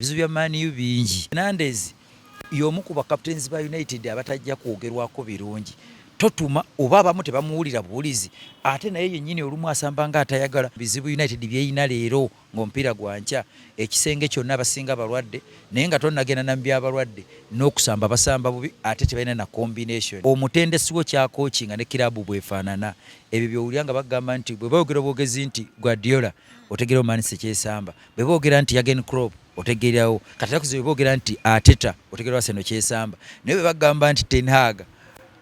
Ebizibu bya Man U bingi. Fernandes y'omu ku captains ba United abatajja kwogerwako birungi. Totuma oba abamu tebamuwulira buwulizi ate naye yennyini olumu asamba nga atayagala. Bizibu United byeyina leero ng'omupiira gwanca ekisenge kyonna abasinga balwadde naye nga tonnagenda na by'abalwadde n'okusamba basamba bubi ate tebalina na combination. Omutendesi wo kya coaching ne kirabu bwefaanana ebyo byowulira nga bagamba nti bwe boogera obwogezi nti Guardiola otegera omanisi kyesamba bwe boogera nti Jurgen Klopp otegerawo kati nakuzibe boogera nti Arteta otegera Arsenal kyesamba naye bwe bagamba nti Ten Hag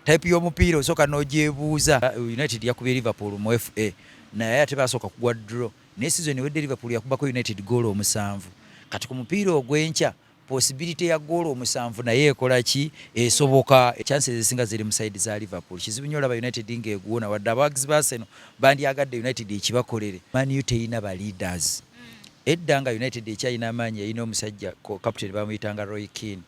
type y'omupiira osooka n'ogyebuuza. United yakubye Liverpool mu FA naye ate basooka kugwa draw naye season ewedde Liverpool yakubako United goal 7 kati ku mupiira ogw'enkya possibility ya goal 7 naye ekola ki esoboka chances ezisinga ziri mu side za Liverpool. Kizibu nnyo olaba United ng'eguwona wadde abawagizi ba Arsenal bandyagadde United ekibakolere. Man U teyina ba leaders. Edda nga United ekyalina amaanyi yalina omusajja captain bamuyitanga Roy Keane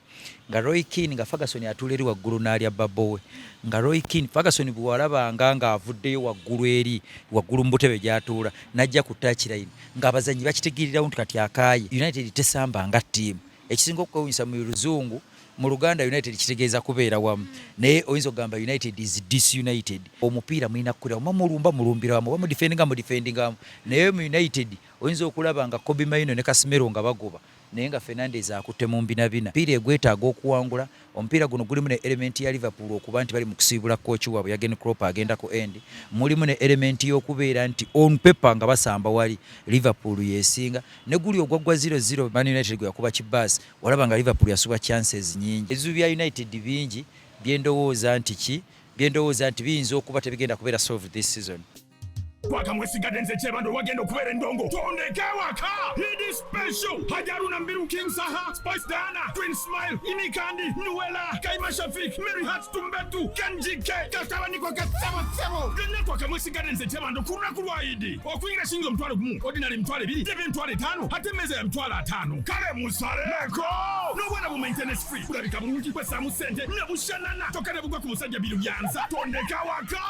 nga Roy Keane nga Ferguson atuula eri waggulu n'alya babbowe nga Roy Keane Ferguson bwe walabanga ng'avuddeyo waggulu mu butebe gy'atuula n'ajja ku touchline ng'abazannyi bakitegeererawo nti kati akaaye United tesamba nga ttiimu. Ekisinga okukwewunyisa mu luzungu mu Luganda United kitegeeza kubeera wamu naye oyinza okugamba United is disunited. Omupiira mulina kukulira mulumbira wamu oba mudifendinga wamu naye mu United oyinza okulaba nga Kobe Maino ne Casemiro nga bagoba naye nga Fernandes akutte mu mbinabina. Omupiira egwetaaga okuwangula. Omupiira guno gulimu ne element ya Liverpool okuba nti bali mu kusiibula kooki waabwe Jurgen Klopp agenda ku end. Mulimu ne element y'okubeera nti on paper nga basamba wali Liverpool yesinga ne guli ogwaggwa 0-0 Man United gwe yakuba kibaasi walaba nga Liverpool yasuba chances nyingi. Ebizibu bya United bingi byendowooza nti biyinza okuba tebigenda kubeera solved this season. Waka mwesigadde nze kyebando wagenda okubeera endongo tondeke waka hidi special hajaruna mbiru King Saha Spice Diana Twin Smile Inikandi Nuela Kaima Shafik Mary Hats Tumbetu Kenjike Katabaniko Katsebo genda kwaka mwesigadde nze kyebando kuruna kulwaidi okuyingira shingo mtwalo gumu ordinary mtwalo 2 TV mtwalo 5 ate meza ya mtwalo 5 kale musale leko nobwana bu maintenance free kulabika bulungi kwesamu sente nabushanana tokane bugwa ku musajja biru byanza tondeka waka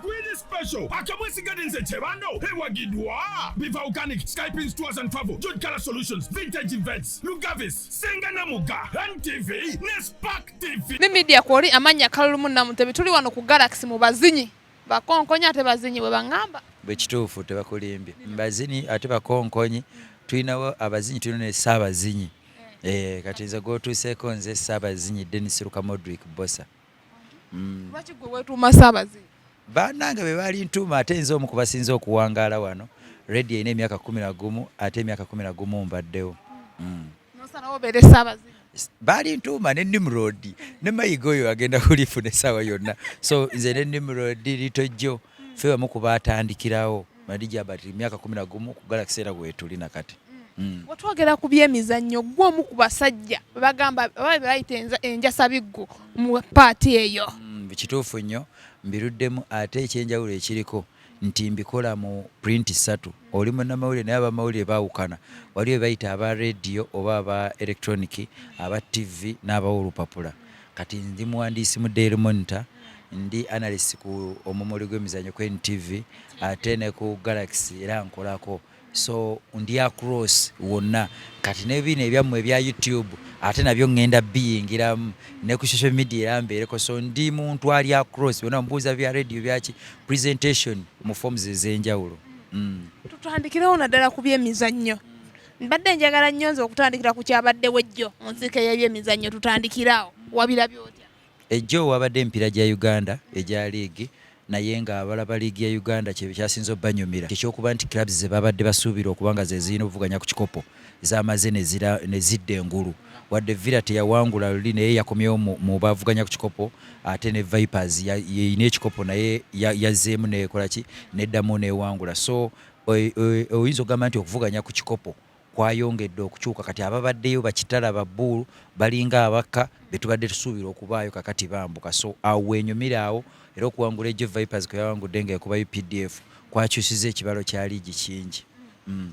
Really special. Akamwesi Gardens and Chevando. Hey, Wagidwa. Biva Organic, Skypins Tours and Travel, Good Color Solutions, Vintage Events, Lugavis, Senganamuga, NTV, Nespark TV. Media kwori amanya kalulumu na mutebe tuli wano ku Galaxy mu bazinyi. Bakonkonyi ate bazinyi bwe bangamba. Bwekituufu tebakulimbye. Bazinyi ate bakonkonyi tulinawo abazinyi tulina ne Saabazinyi. Kati nze gw'otuuseeko nze Saabazinyi Dennis Lukamodrick Bossa. Lwaki gwe weetuuma Saabazinyi? Bannange be baali ntuuma ate nze omu ku basinze okuwangaala wano. Radio erina emyaka 11 ate emyaka 11 mbaddewo. Nosalawo obeere Saabazinyi. Baali ntuuma ne Nimrod ne Mayiga oyo agenda kulifuna essaawa yonna. So nze ne Nimrod litojjo ffe bamu ku baatandikirawo Madija bati emyaka 11 ku Galaxy era weetulina kati. Watwogera ku byemizannyo gw'omu ku basajja bagamba bayita enjasabiggu mu paati eyo. Kituufu nnyo mbiruddemu ate ekyenjawulo ekiriko nti mbikola mu print 3 oli munnamawulire naye abamawulire baawukana waliwo bayita aba radio oba aba electronic aba TV n'abawa olupapula. Kati ndi muwandiisi mu Daily Monitor ndi analyst ku omumuli gw'emizannyo ku NTV ate ne ku Galaxy era nkolako so ndi across wonna kati n'ebino ebyammwe ebya YouTube ate nabyo ngenda biyingiramu ne ku social media yambeereko so ndi muntu ali across wonna mbuuza bya radio byaki presentation mu forms ez'enjawulo. Tutandikirawo naddala ku byemizannyo. Mbadde njagala nnyo nze okutandikira ku kyabaddewo ejjo mu nsika y'ebyemizannyo tutandikirawo wabirabye otya? Ejjo wabadde empiira gya Uganda egya liigi naye nga abalaba liigi ya Uganda kye kyasinze obbanyumira ekyokuba nti clubs ze babadde basuubira okuba ze zirina okuvuganya ku kikopo z'amaze ne zidda engulu wadde Villa teyawangula luli naye yakomyewo mu bavuganya ku kikopo ate ne Vipers yeyina ekikopo naye yazzeemu nekola ki neddamu newangula. So oyinza okugamba nti okuvuganya ku kikopo kwayongedde okukyuka kati ababaddeyo bakitala babbuulu balinga abakka betubadde tusuubira okubaayo kakati bambuka. So awo wenyumira awo era okuwangula ejjo Vipers kwe yawangudde ng'ekubayo PDF kwakyusiza ekibalo kya liigi kingi.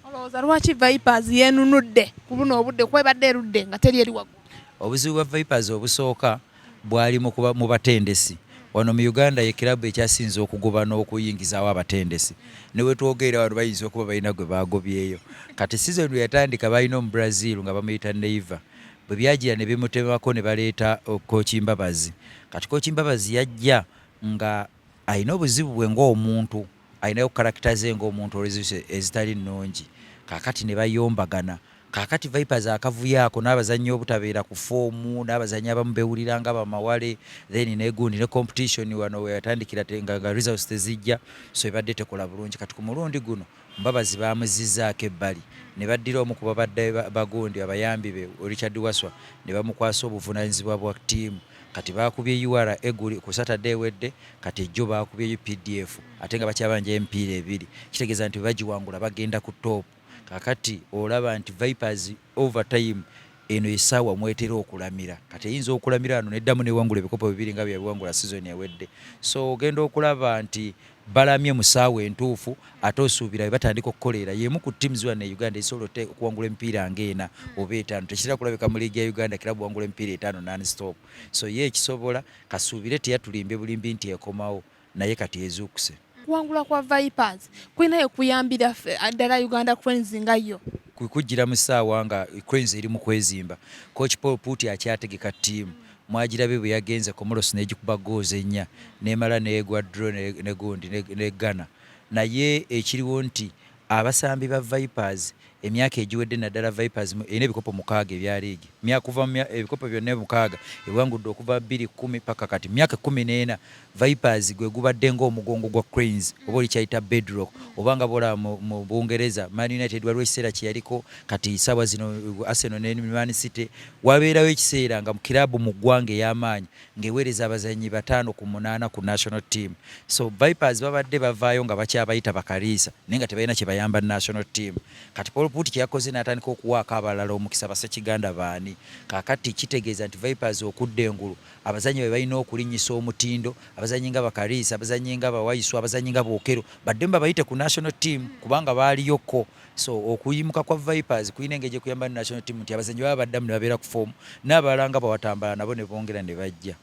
Olowooza lwaki Vipers yeenunudde ku buno obudde kwebadde erudde nga teri eri waggulu? Obuzibu bwa Vipers obusooka bwali mu batendesi wano mu Uganda ye kilabu ekyasinze okugoba n'okuyingizaawo abatendesi ne wetwogerera wano bayinza okuba balina gwe bagobyeyo kati season yatandika balina mu Brazil nga bamuyita Neiva bwe byagira ne bimutemako ne baleeta Kooki Mbabazi kati Kooki Mbabazi yajja nga alina obuzibu bwe ng'omuntu alinayo karakita ze ng'omuntu ezitali nnungi kaakati ne bayombagana kaakati Vipers akavuyo ako n'abazannyi obutabeera ku foomu n'abazannyi abamu bewulira nga bamawale then negundi ne competition wano weyatandikira nga results tezijja so ebadde tekola bulungi kati ku mulundi guno Mbabazi bamuzizzaako ebbali ne baddira omu ku babadde bagundi abayambi be Richard Waswa ne bamukwasa obuvunaanyizibwa bwa ttiimu kati bakubye UR eguli ku Saturday wedde kati ejjo bakubye UPDF ate nga bakyabanja empiira ebiri kitegeeza nti bagiwangula bagenda ku top kakati olaba nti Vipers overtime eno esaawa mwetera okulamira kati eyinza okulamira wano neddamu newangula ebikopo bibiri nga byebiwangula season ewedde so ogenda okulaba nti balamye mu ssaawa entuufu ate osuubira bwe batandika okukolera yemu ku teams wano e Uganda esobola okuwangula emipiira ng'ena oba etaano tekitera kulabika mu liigi ya Uganda kilabu wangula emipiira etaano non-stop so ye ekisobola kasuubire teyatulimbye bulimbi nti ekomawo naye kati ezuukuse kuwangula kwa Vipers kulinayo kuyambira ddala Uganda Cranes nga yo kujjira mu ssaawa nga Cranes eri mu kwezimba coach Paul Puti akyategeka ttiimu mwagirabe bwe yagenze Comoros n'egikuba goals 4 n'emala n'egwa draw ne gundi ne Ghana naye ekiriwo nti abasambi ba Vipers emyaka egiwedde naddala Vipers erina ebikopo 6 ebya liigi kuva ebikopo byonna 6 ebwangudde okuva 2010 paka kati myaka 14 Vipers gwe gubadde ng'omugongo gwa Cranes oba olikyayita bedrock obanga bola mu Bungereza Man United waliwo ekiseera kyeyaliko kati ssaawa zino Arsenal ne Man City wabeerawo ekiseera nga mu kirabu mu ggwanga ey'amaanyi ng'eweereza abazannyi 5 ku 8 ku national team so Vipers babadde bavaayo nga bakyabayita bakaliisa naye nga tebalina kye bayamba national team kati Paul Puti kyakoze n'atandika okuwaako abalala omukisa Bassekiganda baani kaakati kitegeeza nti Vipers okudda engulu abazannyi be balina okulinnyisa omutindo abazannyi nga bakaliisa abazannyi nga bawayisu abazannyi nga bookero baddemba bayite ku national team kubanga baaliyoko so okuyimuka kwa Vipers kulina engeri gye kuyamba national team nti abazannyi baba baddamu ne babeera ku foomu n'abalala nga bawatambala nabo ne bongera ne bajja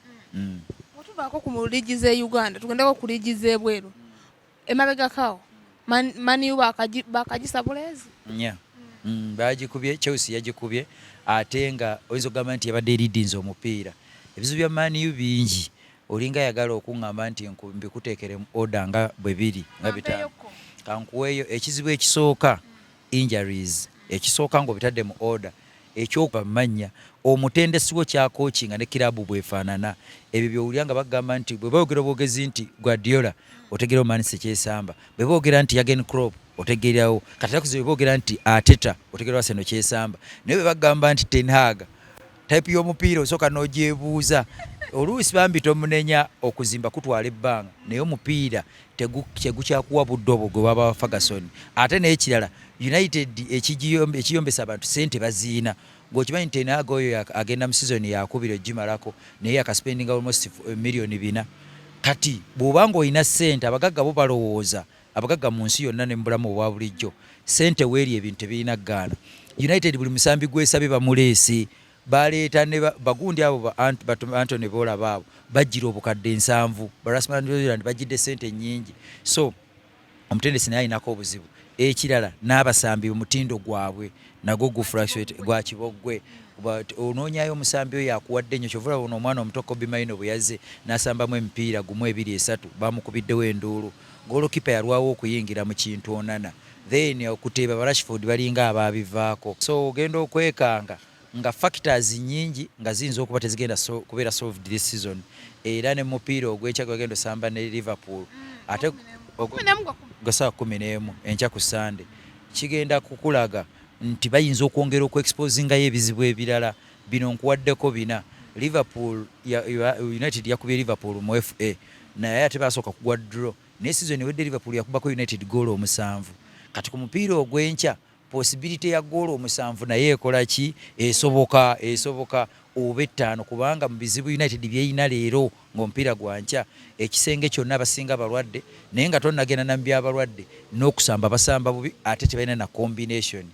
otuvaako ku liigi z'e Uganda tugendako ku liigi z'ebweru emabegakawo maniyu bakagisa buleezi bagikubye Chelsea yagikubye ate nga oyinza okugamba nti yabadde eridinze omupiira ebizibu bya maniyu bingi olinga yagala okuŋŋamba nti mbikuteekere mu order nga bwe biri nga bitaano kankuweeyo ekizibu ekisooka injuries ekisooka ng'obitadde mu order ekyokuva mu mannya omutendesi wo kyakookinga ne kirabu bwefaanana ebyo byowulira nga bagamba nti bwe boogera obwogezi nti Guardiola otegeera omanisi kyesamba bwe boogera nti Jurgen Klopp otegeerawo kati akuze bwe boogera nti Arteta otegeera Arsenal kyesamba naye bwe bagamba nti Ten Hag type y'omupiira osooka n'ogyebuuza oluusi bambi tomunenya okuzimba kutwala ebbanga naye omupiira tegukyakuwa budde obwo gwe waba Ferguson ate n'ekirala United ekiyombesa abantu sente baziina ng'okimanyi nti Ten Hag oyo agenda mu season yakubira egimalako naye akaspendinga almost miliyoni 4 kati bw'obanga olina sente abagagga bo balowooza abagagga mu nsi yonna ne mu bulamu obwa bulijjo sente weeri ebintu tebirina ggaana United buli musambi gwesabye bamuleesi baleeta ne bagundi abo Anthony Bola baabo bajjira obukadde 7 Rasmus Hojlund bajjidde sente nnyingi so omutendesi naye alinako obuzibu ekirala n'abasambi omutindo gwabwe nagwo gufluctuate gwa kiboggwe onoonyayo omusambi oyo akuwadde nnyo kyovula ono omwana omuto Kobe Maino bwe yazze n'asambamu emipiira 1-2-3 bamukubiddewo enduulu goolokipa yalwawo okuyingira mu kintu onana then okuteeba Rashford balinga abaabivaako so ogenda okwekanga nga factors nyingi nga ziyinza okuba tezigenda kubeera solved this season era ne mupiira ogw'ekyaka bagenda osamba ne Liverpool ate gasaawa 11 enkya ku Sunday kigenda kukulaga nti bayinza okwongera okuexposingayo ebizibu ebirala bino nkuwaddeko 4 Liverpool United yakubye Liverpool mu FA naye ate basooka kugwa draw ne season ewedde Liverpool yakubako United goal 7 kati ku mupiira ogw'enkya possibility ya goal 7 naye ekola ki esoboka oba 5 kubanga mu bizibu United byeyina leero ng'omupiira gwankya ekisenge kyonna abasinga balwadde naye nga tonnagenda na mbyabalwadde n'okusamba basamba bubi ate tebalina na combination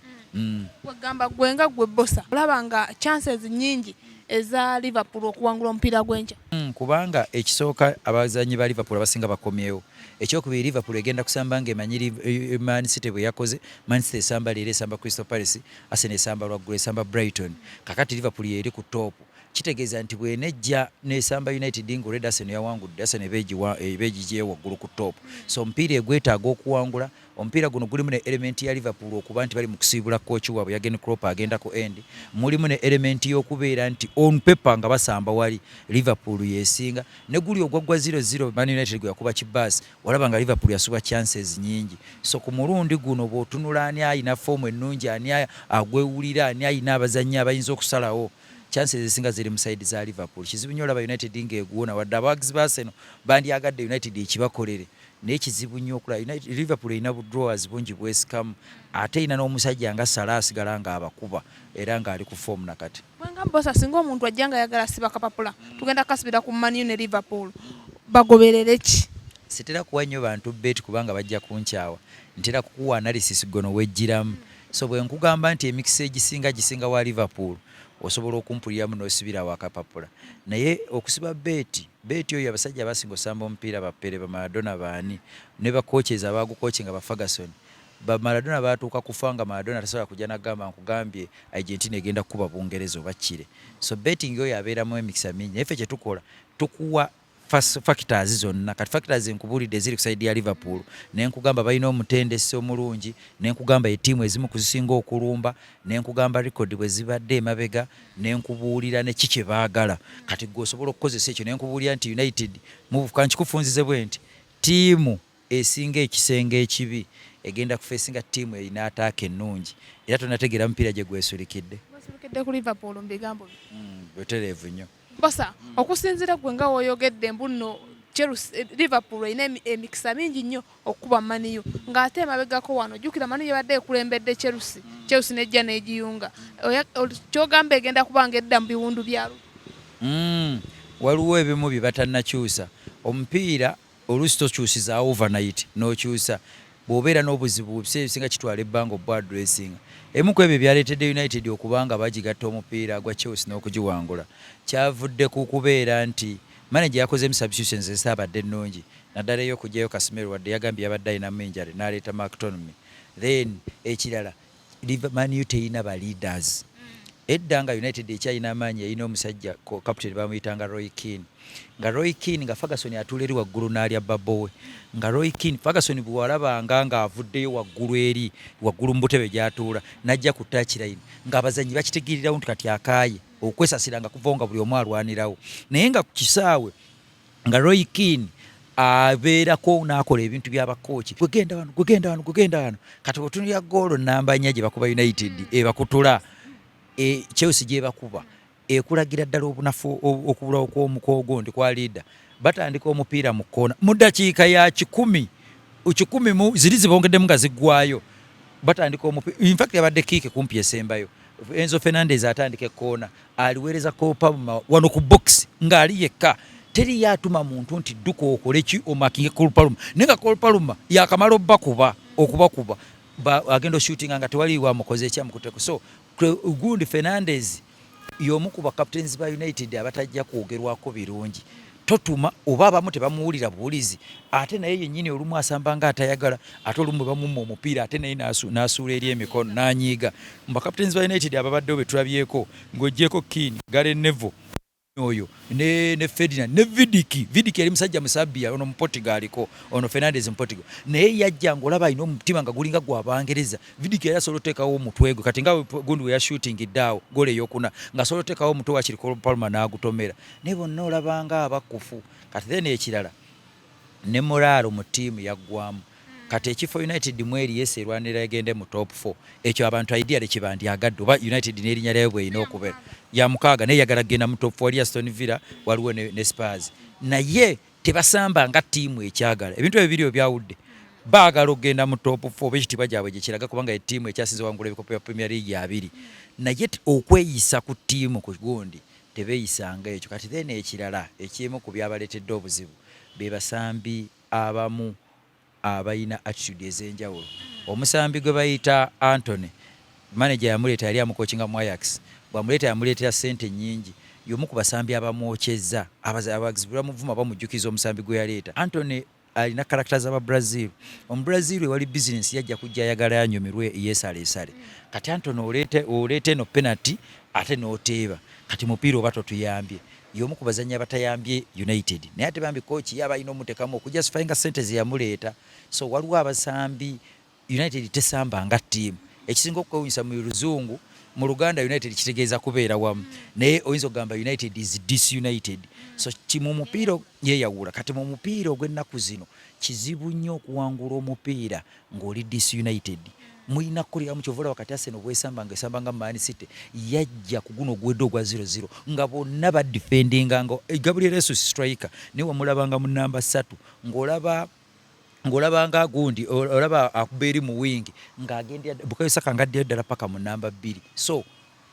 wegamba gwenga gwe bossa olaba nga chances nyingi eza Liverpool okuwangula omupiira gw'enkya? Kubanga ekisooka abazanyi ba Liverpool abasinga bakomyewo. Ekyokubiri Liverpool egenda kusamba ng'emanyi Man City bwe yakoze. Man City esamba leero esamba Crystal Palace, Arsenal esamba lwaggulu esamba Brighton. Kakati Liverpool yeri ku top. Kitegeeza nti bw'enejja n'esamba United ng'olwedda Arsenal yawangudde, Arsenal ebeegiggyeyo waggulu ku top. So omupiira egwetaaga okuwangula. Omupiira guno gulimu ne element ya Liverpool okuba nti bali mu kusiibula kooki waabwe Jurgen Klopp agenda ku end. Mulimu ne element y'okubeera nti on paper nga basamba wali Liverpool yesinga. Ne guli ogwaggwa 0-0 Man United gwe yakuba kibaasi, walaba nga Liverpool yasuba chances nyingi. So ku mulundi guno bw'otunula ani ayina foomu ennungi, ani agwewulira, ani ayina abazannyi abayinza okusalawo, chances ezisinga ziri mu side za Liverpool. Kizibu nnyo olaba United ng'eguwona wadde abawagizi ba Arsenal bandyagadde United ekibakolere. Naye kizibu nnyo okulaba Liverpool erina budrawers bungi bwesikamu, ate erina n'omusajja nga Salah asigala ng'abakuba era ng'ali ku foomu nakati. Bwenga bosa singa omuntu ajja nga ayagala siba kapapula, tugenda kasibira ku Man U ne Liverpool, bagoberere ki? Sitera kuwa nnyo bantu bet kubanga bajja kunkyawa, ntera kukuwa analysis gono wejjiramu. So bwe nkugamba nti emikisa gisinga wa Liverpool osobola okumpuliramu n'osibira wakapapula. Naye okusiba beti oyo abasajja abasinga osamba omupiira bapere ba Maradona baani ne bakocheza abagukochi nga ba Ferguson. Ba Maradona batuuka kufanga Maradona tasobola kujja nagamba nkugambye Argentina egenda kuba Bungereza obakire. So betting oyo abeeramu emikisa mingi. Efe kye tukola tukuwa factors zonna. Kati factors nkubulidde ziri ku side ya Liverpool. Ne nkugamba balina omutendesi omulungi, ne nkugamba etiimu ezimu kuzisinga okulumba, ne nkugamba record bwe zibadde emabega, ne nkubuulira ne kiki baagala. Kati gwe osobola okukozesa ekyo ne nkubuulira nti United mu kankikufunzize bwe nti tiimu esinga ekisenge ekibi egenda kufesinga tiimu erina ataaka ennungi. Era tonategeera mupiira gye gwesulikidde. Gwesulikidde ku Liverpool mbigambo butereevu nnyo. Bosa, okusinziira gwe nga woyogedde mbuno Liverpool erina emikisa mingi nnyo okuba Man U, ng'ate emabegako wano jjukira Man U yabadde ekulembedde Chelsea nejja n'egiyunga. Kyogamba egenda kubanga edda mu biwundu byalo. Waliwo ebimu bye batannakyusa. Omupiira oluusi tokyusiza overnight n'okyusa. Bw'obeera n'obuzibu ebiseera ebisinga kitwala ebbanga obwa dressing. Emu ku ebyo byaleetedde United okubanga bagigatta omupiira gwa Chelsea n'okugiwangula kyavudde ku kubeera nti manager yakoze substitutions ezitabadde ennungi, naddala ey'okugyayo Casemiro wadde yagambye yabadde alinamu injury n'aleeta McTominay. Then ekirala Man U terina ba leaders. Edda nga United ekyalina amaanyi yalina omusajja captain bamuyitanga Roy Keane. Nga Roy Keane nga Ferguson atuula eri waggulu n'alya babbowe. Nga Roy Keane Ferguson bwe walabanga ng'avuddeyo waggulu mu butebe gy'atuula n'ajja ku touch line ng'abazanyi bakitegeererawo nti kati akaaye okwesasira nga kuva nga buli omu alwanirawo. Naye nga ku kisaawe nga Roy Keane abeerako n'akola ebintu by'abakooki, gugenda wano kati otunulya goolo namba nnya gye bakuba United ebakutula Chelsea gye bakuba ekulagira ddala obunafu okubulawo kw'omukoogo ndi kwa leader. Batandika omupiira mu kkoona mu ddakiika ya 10 ziri zibongeddemu nga ziggwayo. Batandika omupiira, in fact yabadde kiike kumpi esembayo. Enzo Fernandez atandika ekkoona aliweereza Kolpalma wano ku box ng'ali yekka. Teri yatuma muntu nti dduka okole ki omakinge Kolpalma. Nenga Kolpalma yakamala okubakuba agenda shooting nga tewaliwo amukoze ekyamukuteko. So gundi Fernandez y'omu ku bakaptains ba United abatajja kwogerwako birungi. Totuma oba abamu tebamuwulira buwulizi, ate naye yennyini olumu asamba nga atayagala, ate olumu bamumma omupiira ate naye n'asuula eri emikono n'anyiiga. Mu bakaptains ba United ababaddewo be tulabyeko ng'oggyeko Keane, Gary Neville oyo ne Ferdinand ne Vidic yali musajja Musabia ono mu Portugal ko ono Fernandez mu Portugal. Naye yajja ng'olaba alina omutima nga gulinga gwa Bangereza. Vidic yali asobola oteekawo omutwe gwe kati nga gundi we ya shooting ddaawo gole ey'okuna ng'asobola oteekawo omutwe wa Kiriko Palma n'agutomera. Naye bonna olabanga abakufu. Kati then ekirala ne moralo mu ttiimu yaggwamu. Kati ekifo United mweri yese erwanira egende mu top 4. Ekyo abantu ideally kibandyagadde oba United n'erinnya lyayo bwe erina okubeera ya mukaaga naye yagala genda mu top 4 wali Aston Villa waliwo ne Spurs. Naye tebasamba nga ttiimu ekyagala. Ebintu ebyo byawudde. Baagala okugenda mu top 4 b'ekitiibwa gyabwe gye kiraga kubanga ettiimu ekyasinze wangula ebikopo bya Premier League 2. Naye okweyisa ku ttiimu ku gundi tebeeyisanga ekyo. Kati then ekirala ekimu ku byabaleetedde obuzibu be basambi abamu abayina attitude ez'enjawulo. Omusambi gwe bayita Anthony, manager yamuleeta yali amukoochinga mu Ajax. Bwamuleeta yamuleetera ssente nnyingi. y'omu ku basambi abamwokyezza abagizi bamuvuma bamujjukiza omusambi gwe yaleeta. Anthony alina karakita z'aba Brazil. Omubrazil wali business yajja kujja ayagala yanyumirwe yeesaleesale. Kati Anthony oleete eno penalty ate n'oteeba. Kati mupiira oba totuyambye. Y'omu ku bazannyi abatayambye United. Naye ate bambi kooki yaba alina omutekamu okujustifyinga ssente ze yamuleeta. So waliwo abasambi United tesamba nga ttiimu. Ekisinga okukwewunyisa mu Luzungu, mu Luganda United kitegeeza kubeera wamu. Naye oyinza okugamba United is disunited. So mu mupiira yeeyawula. Kati mu mupiira ogw'ennaku zino kizibu nnyo okuwangula omupiira ng'oli disunited. Mulina kukolera mu kyovula wakati Arsenal bwesamba nga Man City yajja ku guno gwedde ogwa 0-0 nga bonna badefendinga nga Gabriel Jesus striker ne wamulabanga mu namba 3 ng'olabanga gundi olaba akubeeri mu wingi ng'agenda Bukayo Saka ngadde ddala paka mu namba 2. So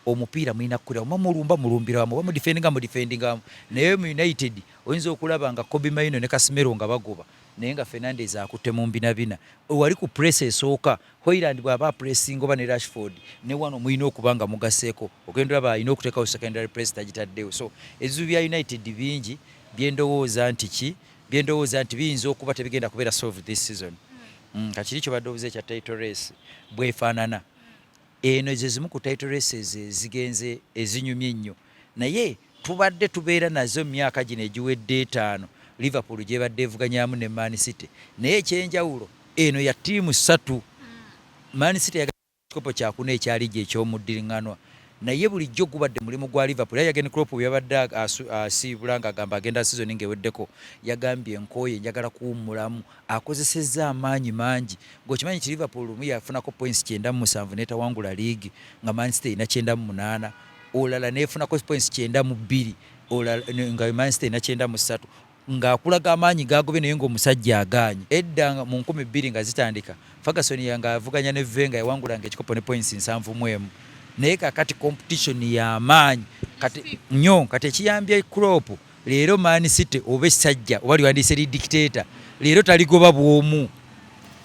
omupiira mulina kukolera mulumbira wamu mudefendinga naye mu United oyinza okulaba nga Kobe Maino ne Casemiro nga bagoba naye nga Fernandes akutte mu mbinabina. Wali ku press esooka Hoyland bw'aba pressing oba ne Rashford ne wano mulina okuba nga mugaseeko ogenda olaba alina okuteekawo secondary press tagitaddewo. So ebizibu bya United bingi byendowooza nti biyinza okuba tebigenda kubeera solve this season. Kakiri kyo badde obuze ekya title race bwefaanana. Eno ze zimu ku title races zigenze ezinyumye ennyo. Naye tubadde tubeera nazo myaka gino egiwedde 5 Liverpool gyebadde evuganyaamu ne Man City. Naye ekyenjawulo eno ya ttiimu 3. Man City yagala ekikopo kyakuna ekya liigi eky'omuddiringanwa. Naye bulijjo gubadde mulimu gwa Liverpool. Yagenda Klopp byabadde asiibula ng'agamba agenda season ng'eweddeko. Yagambye enkooye njagala kuwummulamu. Akozesezza amaanyi mangi. Ng'okimanyi ki Liverpool mu yafunako points 97 n'etawangula liigi nga Man City erina 98. Olala neefunako points 92 nga Man City erina 93. Ng'akulaga amaanyi gagobe naye ng'omusajja agaanye. Edda mu 2000 nga zitandika Ferguson yanga avuganya ne Wenger yawangulanga ekikopo ne points 71. Naye kakati competition ya maanyi kati ekiyambye Klopp leero Man City oba essajja oba liwandiise li dictator leero taligoba bwomu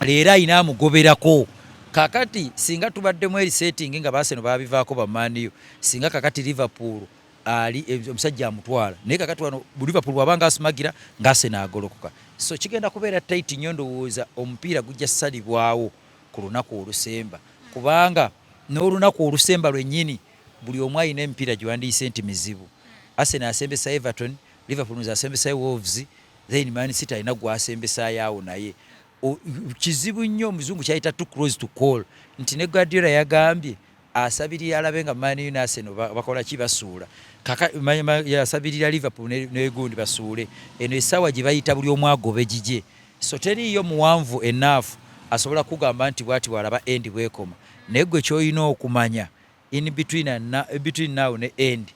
leero ayina amugoberako. Kakati singa tubadde mu setting nga Arsenal babivaako ba Man U singa kakati Liverpool ali omusajja amutwala naye kakati wano Liverpool wabanga asumagira nga Arsenal agolokoka. So kigenda kubeera tight nnyo ndowooza omupiira gujja salibwawo ku lunaku olusemba kubanga n'olunaku olusemba lwennyini buli omu alina emipiira giwandiise nti mizibu. Arsenal asembesa Everton, Liverpool asembesa Wolves, then Man City alina gwasembesaayo naye. Kizibu nnyo omuzungu kyayita too close to call nti ne Guardiola yagambye asabirira alabe nga Man U ne Arsenal bakola ki basuula. Yasabirira Liverpool ne gundi basuule. Eno essaawa gye bayita buli omu agobe gigye. So teriiyo muwanvu enough asobola kugamba nti bwati walaba endi bwekoma. Naye gwe ky'olina okumanya in between now ne end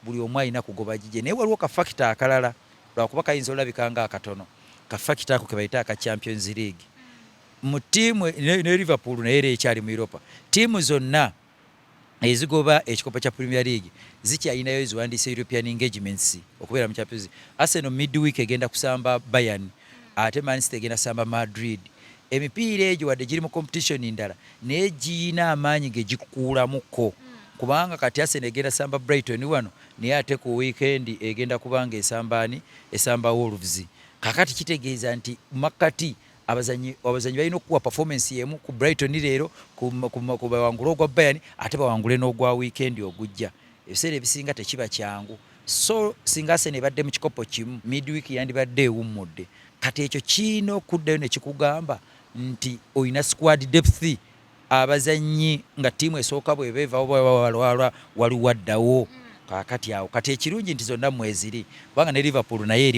buli omu alina kugoba gigye. Naye waliwo kafakita akalala lwakuba kayinza olabika nga akatono. Kafakita ako ke bayita aka Champions League. Mu ttiimu ne Liverpool naye era ekyali mu Europa. Ttiimu zonna ezigoba ekikopo kya Premier League zikyalinayo eziwandiise European engagements okubeera mu Champions League. Arsenal midweek egenda kusamba Bayern ate Man City egenda kusamba Madrid. Emipiira egyo wadde giri mu competition ndala naye giyina amaanyi ge gikukuulamuko kubanga kati Arsenal egenda samba Brighton wano naye ate ku weekend egenda kubanga esamba Wolves. Kakati kitegeeza nti makati abazanyi balina okuwa performance yemu ku Brighton leero ku bawangula ogwa Bayern ate bawangule n'ogwa weekend ogujja. Ebiseera ebisinga tekiba kyangu. So singa Arsenal ebadde mu kikopo kimu midweek yandibadde ewummudde. Kati ekyo kiina okuddayo ne kikugamba nti oyina squad depth abazanyi nga tiimu esooka bwebeva waliwo addawo. Kakati awo kati ekirungi nti zonna mweziri kubanga ne Liverpool naye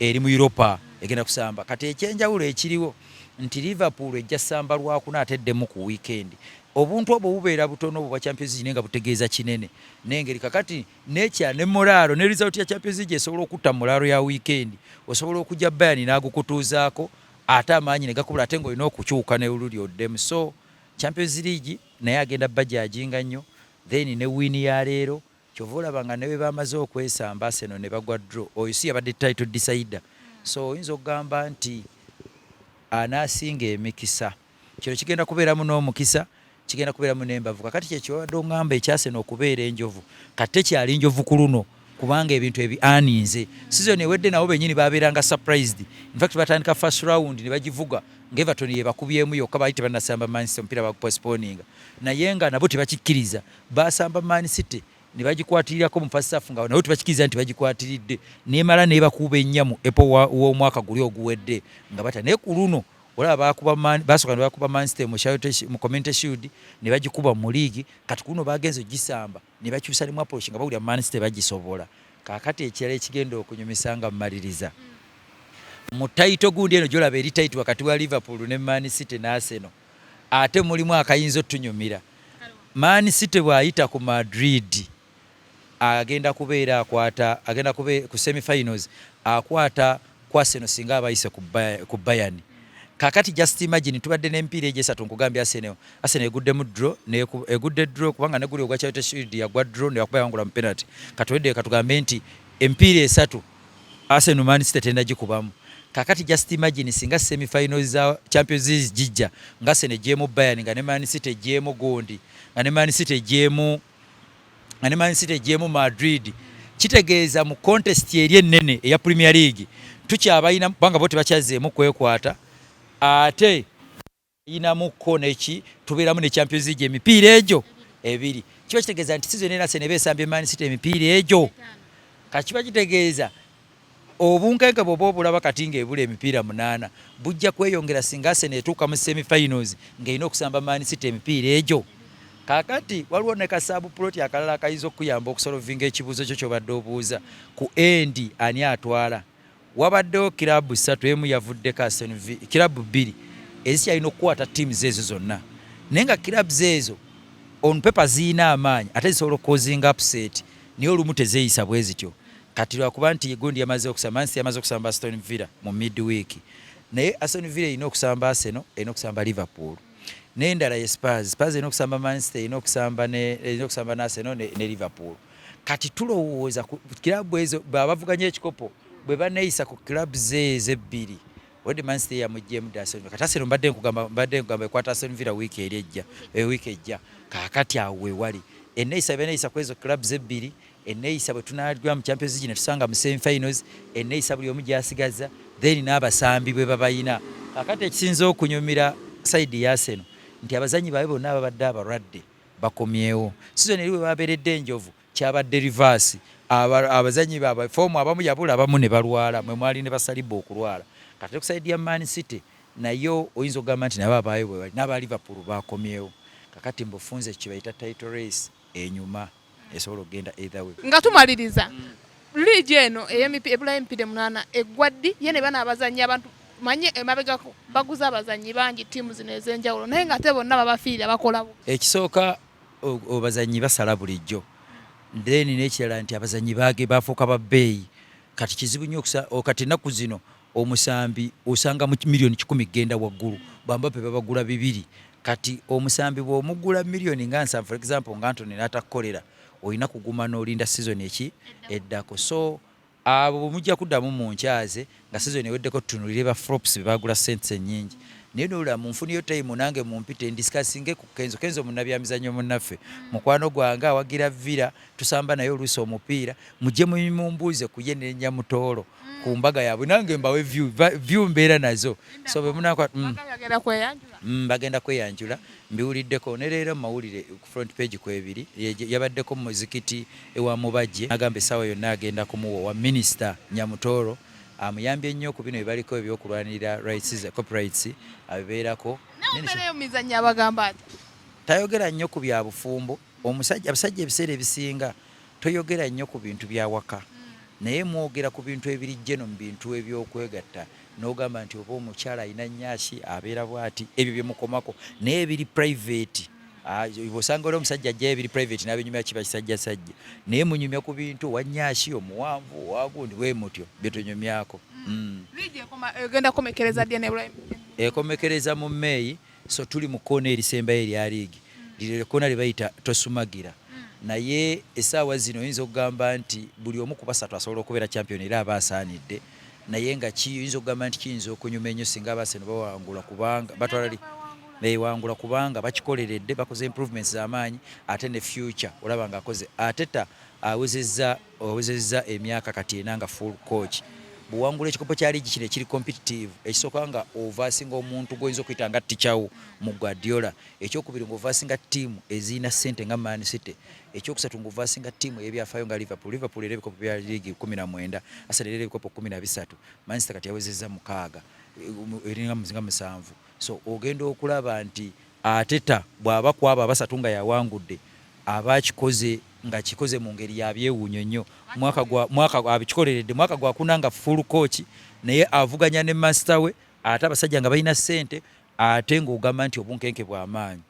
eri mu Europa egenda kusamba. Kati ekyenjawulo ekiriwo nti Liverpool ejja samba lwakuna ateddemu ku weekend. Obuntu obwo bubeera butono obwa Champions League nga butegeeza kinene n'engeri kakati nekya ne moralo ne result ya Champions League esobola okutta moralo ya weekend osobola okujja Bayern n'agukutuuzaako ate amaanyi ne gakubula ate ng'olina okukyuka ne oluli oddemu. So Champions League naye agenda bajajinga nnyo then ne win ya leero kyova olaba nga ne bwe bamaze okwesamba Arsenal ne bagwa draw oyo si yabadde title decider. So oyinza okugamba nti anaasinga emikisa kino kigenda kubeeramu n'omukisa kigenda kubeeramu n'embavu. Kakati kyekyo wadde ongamba ekyase n'okubeera enjovu kati tekyali njovu ku luno kubanga ebintu earnings season ewedde nabo benyini babeeranga surprised. In fact batandika first round ne bagivuga ng'Everton ye bakubyemu yokka baali tebanasamba Man City omupiira bagupostponinga naye nga nabo tebakikkiriza basamba Man City ne bagikwatirirako mu first half nga nabo tebakikkiriza nti bagikwatiridde nemala nebakuba ennyamu epo w'omwaka guli oguwedde nga bata naye ku luno olaba basooka ne bakuba Man City mu Community Shield ne bagikuba mu liigi kati kuno bagenze gisamba ne bakyusa ne mu approach nga bawulira Man City bagisobola kaakati ekirala ekigenda okunyumisa nga mmaliriza mu taito gundi eno gyolaba eri taito wakati wa Liverpool ne Man City ne Arsenal ate mulimu akayinza otunyumira Man City bw'ayita ku Madrid agenda kubeera ku semi-finals akwata ku Arsenal singa abayise ku Bayern. Kakati just imagine tubadde n'emipiira egyesatu nkugambye Arsenal egudde mu draw egudde draw kubanga ne guli ogwa Charity Shield yagwa draw ne yakuba yawangula mu penalty katwedde katugambe nti empiira esatu Arsenal Man City tenda gikubamu. Kakati just imagine singa semi-finals za Champions League jijja nga Arsenal ejjemu Bayern nga ne Man City ejjemu gondi nga ne Man City ejjemu Madrid kitegeeza mu contest eri ennene eya Premier League tukyabayina banga bo tebakyazeemu kwekwata ate inamuko neki tubeeramu ne Champions League emipiira egyo ebiri kiba kitegeeza nti season ena Arsenal beesambye Man City emipiira egyo kakiba kitegeeza obunkenke bwoba obulaba kati ng'ebula emipiira 8 bujja kweyongera singa Arsenal etuuka mu semi-finals ng'erina okusamba Man City emipiira egyo. Kakati waliwo ne kasaabu ploti akalala akayinza okuyamba okusolovinga ekibuuzo kyo kyobadde obuuza ku endi ani atwala. Wabaddewo kirabu 3 emu yavuddeko kirabu 2 ezikyalina okukwata teams ezo zonna naye nga kirabu ezo on paper ziyina amaanyi ate zisobola okukozinga upset naye olumu tezeeyisa bwe zityo kati lwakuba nti gundi yamaze okusamba Man City yamaze okusamba Aston Villa mu midweek naye Aston Villa erina okusamba Arsenal erina okusamba Liverpool n'endala ye Spurs erina okusamba Man City erina okusamba na Arsenal ne Liverpool. Kati tulowooza kirabu ezo babavuganya ekikopo bwe baneeyisa ku club zebbiri wadde Man City yamuggyemu Arsenal kati Arsenal mbadde nkugamba ekwata Aston Villa wiiki ejja kaakati awo wewali enneeyisa ku ezo club zebbiri enneeyisa bwe tunaalwa mu Champions League ne tusanga mu semi-finals enneeyisa buli omu gyasigaza then n'abasambi bwe babayina kaakati ekisinza okunyumira side ya Arsenal nti abazanyi baabwe bonna babadde abalwadde bakomyewo season eri bwe babeeredde enjovu kyabadde reverse abazanyi baabwe foomu abamu yabula abamu ne balwala mwe mwali ne basalibba okulwala kati kusaidia ya Man City nayo oyinza okugamba nti nabo abaayo bwe bali n'aba Liverpool bakomyewo kakati mbufunze kibayita title race enyuma esobola okugenda either way. Nga tumaliriza liigi eno ebula emipiira 8 eggwaddi ye ne bana abazanyi abantu manye emabega baguza abazanyi bangi tiimu zino ez'enjawulo naye nga ate bonna babafiirira bakola bu ekisooka abazanyi basala bulijjo then n'ekirala nti abazanyi bafuuka babbeeyi kati kizibu nnyo kati ennaku zino omusambi osanga mu miliyoni 10 genda waggulu Bambape babagula 2 kati omusambi bw'omugula miliyoni nga 7 for example nga Anthony n'atakolera olina kuguma n'olinda season eddako so abo mujja kuddamu mu nkyaze nga season eweddeko tutunulire ba flops bagula cents ennyingi naye n'olula mu nfuniyo time nange mumpite ndisikasinge ku Kenzo munnabyamizannyo munnaffe mukwano gwange awagira Villa tusamba naye oluusi omupiira mujje mumbuuze ku ye ne Nyamutoolo ku mbaga yaabwe nange mbawe view mbeera nazo so bwe munakwa bagenda kweyanjula mbiwuliddeko ne leero mawulire ku front page kwebiri yabaddeko mu muzikiti ewa Mubajje agamba essaawa yonna agenda kumuwa wa Minister Nyamutoolo amuyambye nnyo ku bino ebibaliko ebyokulwanirira copyrights abibeerako mizannyo abagamba ati tayogera nnyo ku bya bufumbo abasajja ebiseera ebisinga toyogera nnyo ku bintu bya waka naye mwogera ku bintu ebirijje no mu bintu ebyokwegatta n'ogamba nti oba omukyala alina nnyaasi abeera bw'ati ebyo byemukomako naye ebiri private osanga oli omusajja ajjayo ebiri private n'abenyumya kiba kisajjasajja naye munyumya ku bintu owa nnyaasi omuwanvu owagundi bwe mutyo byetunyumyako. egenda komekereza dya ne Ibrahim ekomekereza mu May so tuli mu koona erisembayo erya liigi liryo koona lye bayita tosumagira naye essaawa zino oyinza okugamba nti buli omu ku basatu asobola okubeera champion era aba asaanidde naye nga kiyinza okugamba nti kiyinza okunyuma ennyo singa Arsenal bawangula kubanga batwala beewangula kubanga bakikoleredde bakoze improvements z'amaanyi ate ne future olaba nga akoze ateta awezezza emyaka kati ena nga full coach. Buwangula ekikopo kya ligi kino ekiri competitive, ekisooka nga ovaasinga omuntu gw'oyinza okuyita nga ticcawo mu Guardiola, ekyokubiri ng'ovaasinga ttiimu ezirina ssente nga Man City, ekyokusatu ng'ovaasinga ttiimu ey'ebyafaayo nga Liverpool era ebikopo bya ligi 19, Arsenal era ebikopo 13, Man City kati yawezezza 6 eringa muzinga 7. So ogenda okulaba nti Ateta bw'aba kwaba abasatu nga yawangudde abakikoze nga kikoze mu ngeri yabyewuunyo nnyo. Mwaka abikikoleredde mwaka gwa kunanga full coach naye avuganya ne master we ate abasajja nga balina ssente ate ng'ogamba nti obunkenke bw'amaanyi.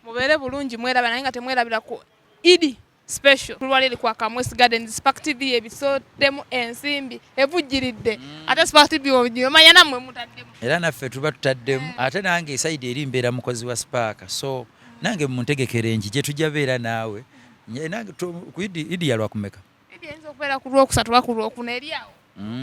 Mubeere bulungi mweraba naye nga temwerabira ku Idi special tulwalire kwa Kamwesi Gardens Spark TV ebisoddemu ensimbi evujjiridde ate Spark TV omanya namwe mutaddemu era naffe tuba tutaddemu ate nange esaidi eri mbeera mukozi wa Spark so nange muntegekere enji gye tujja beera naawe nange ku Idi yalwa kumeka Idi enzo okubeera ku Lwokusatu oba ku Lwokuna eri awo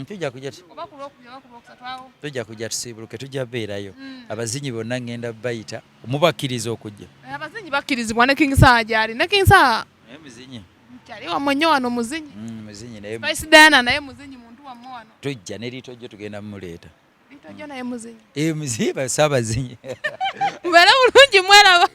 tujja kujja oba ku Lwokubiri oba ku Lwokusatu awo tujja kujja tusiibuluke tujja beerayo abazinyi bonna ngenda bayita mubakkiriza okujja abazinyi bakkirizibwa ne King Saha gyali ne King Saha naye muzinyi kyali wamwenye wano muzinyi muzinyi naye Spice Diana naye muzinyi muntu wamwe wano tujja ne Liitojjo tugenda mumuleeta Liitojjo naye muzinyi muzinyi basaabazinyi mubeere bulungi mweraba